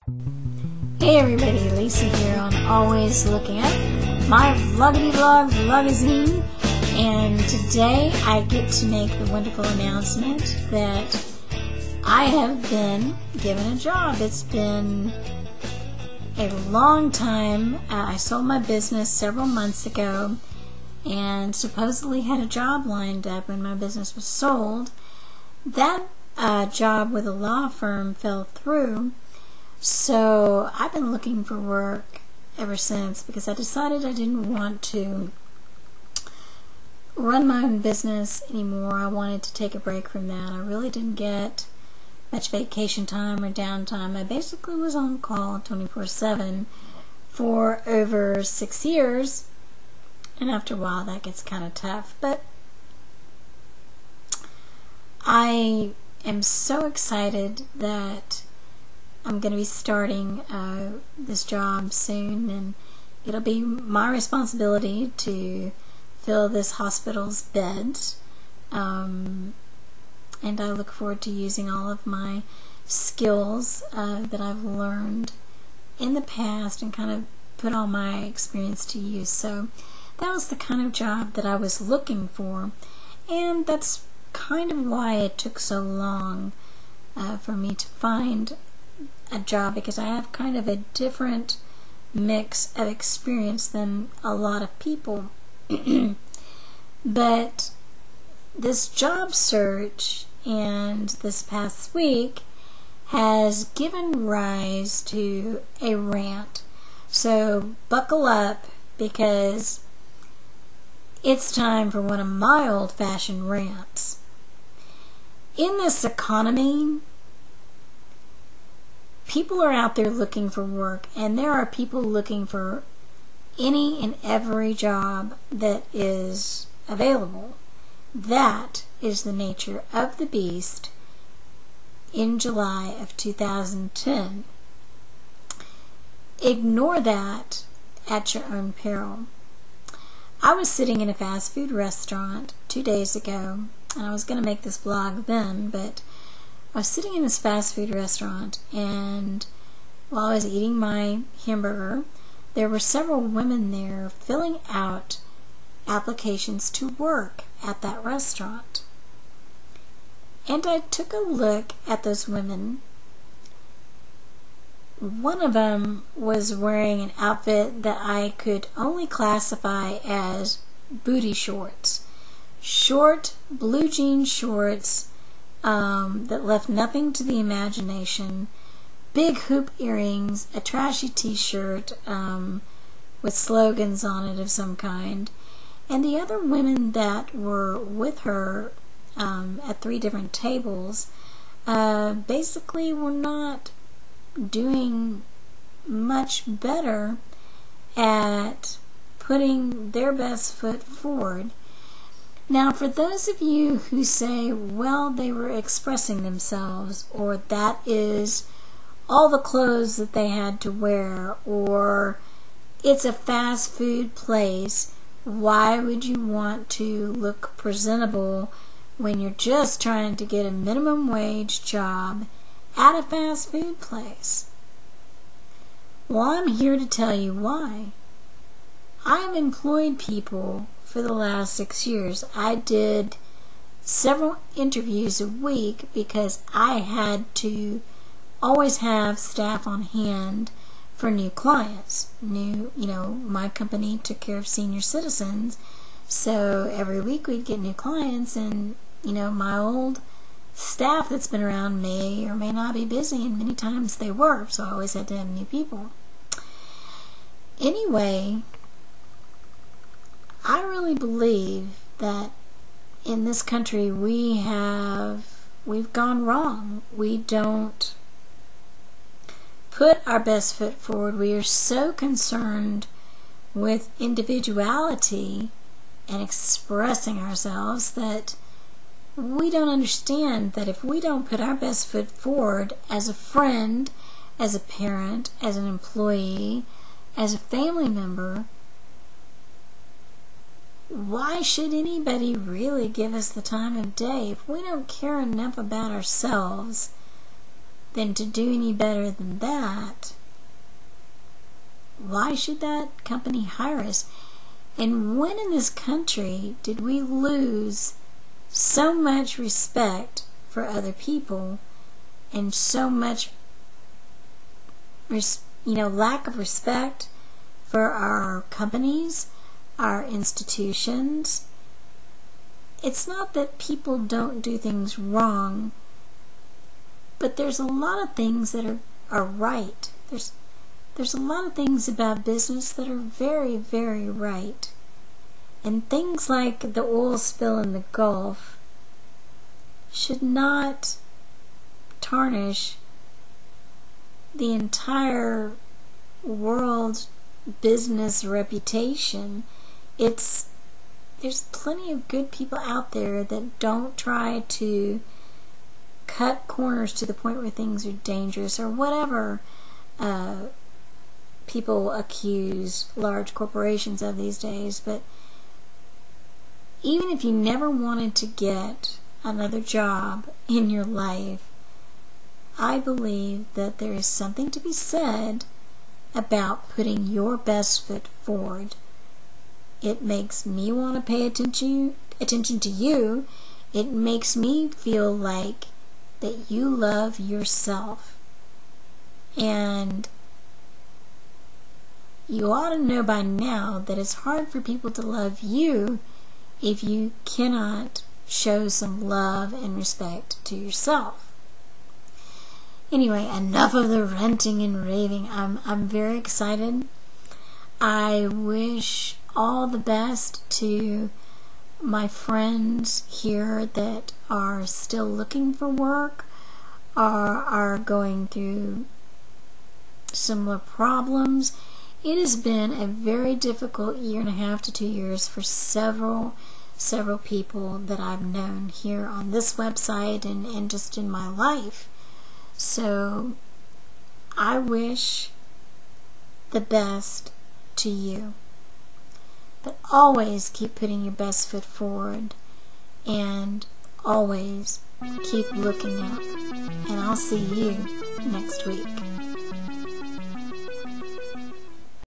Hey everybody, Lisa here on Always Looking Up, my vloggity vlog vlogazine, and today I get to make the wonderful announcement that I have been given a job. It's been a long time. I sold my business several months ago and supposedly had a job lined up when my business was sold. That job with a law firm fell through. So I've been looking for work ever since because I decided I didn't want to run my own business anymore. I wanted to take a break from that. I really didn't get much vacation time or downtime. I basically was on call 24/7 for over 6 years, and after a while that gets kind of tough. But I am so excited that I'm going to be starting this job soon, and it'll be my responsibility to fill this hospital's beds, and I look forward to using all of my skills that I've learned in the past and kind of put all my experience to use. So that was the kind of job that I was looking for, and that's kind of why it took so long for me to find a job, because I have kind of a different mix of experience than a lot of people. But this job search and this past week has given rise to a rant. So buckle up, because it's time for one of my old-fashioned rants. In this economy, people are out there looking for work, and there are people looking for any and every job that is available. That is the nature of the beast in July of 2010. Ignore that at your own peril. I was sitting in a fast food restaurant 2 days ago, and I was going to make this vlog then, but I was sitting in this fast food restaurant, and while I was eating my hamburger, there were several women there filling out applications to work at that restaurant. And I took a look at those women. One of them was wearing an outfit that I could only classify as booty shorts. Short blue jean shorts that left nothing to the imagination, big hoop earrings, a trashy t-shirt with slogans on it of some kind, and the other women that were with her at 3 different tables basically were not doing much better at putting their best foot forward. Now, for those of you who say, well, they were expressing themselves, or that is all the clothes that they had to wear, or it's a fast food place, why would you want to look presentable when you're just trying to get a minimum wage job at a fast food place? Well, I'm here to tell you why. I've employed people for the last 6 years. I did several interviews a week because I had to always have staff on hand for new clients. My company took care of senior citizens, so every week we'd get new clients, and my old staff that's been around may or may not be busy, and many times they were, so I always had to have new people. Anyway, I really believe that in this country we've gone wrong. We don't put our best foot forward. We are so concerned with individuality and expressing ourselves that we don't understand that if we don't put our best foot forward as a friend, as a parent, as an employee, as a family member, why should anybody really give us the time of day? If we don't care enough about ourselves, then to do any better than that, why should that company hire us? And when in this country did we lose so much respect for other people and so much lack of respect for our companies, our institutions? It's not that people don't do things wrong, but there's a lot of things that are right. There's a lot of things about business that are very, very right. And things like the oil spill in the Gulf should not tarnish the entire world's business reputation. There's plenty of good people out there that don't try to cut corners to the point where things are dangerous or whatever people accuse large corporations of these days. But even if you never wanted to get another job in your life, I believe that there is something to be said about putting your best foot forward. It makes me want to pay attention to you. It makes me feel like that you love yourself. And you ought to know by now that it's hard for people to love you if you cannot show some love and respect to yourself. Anyway, enough of the ranting and raving. I'm very excited. I wish all the best to my friends here that are still looking for work or are going through similar problems. It has been a very difficult 1.5 to 2 years for several people that I've known here on this website and just in my life. So I wish the best to you. But always keep putting your best foot forward and always keep looking up. And I'll see you next week.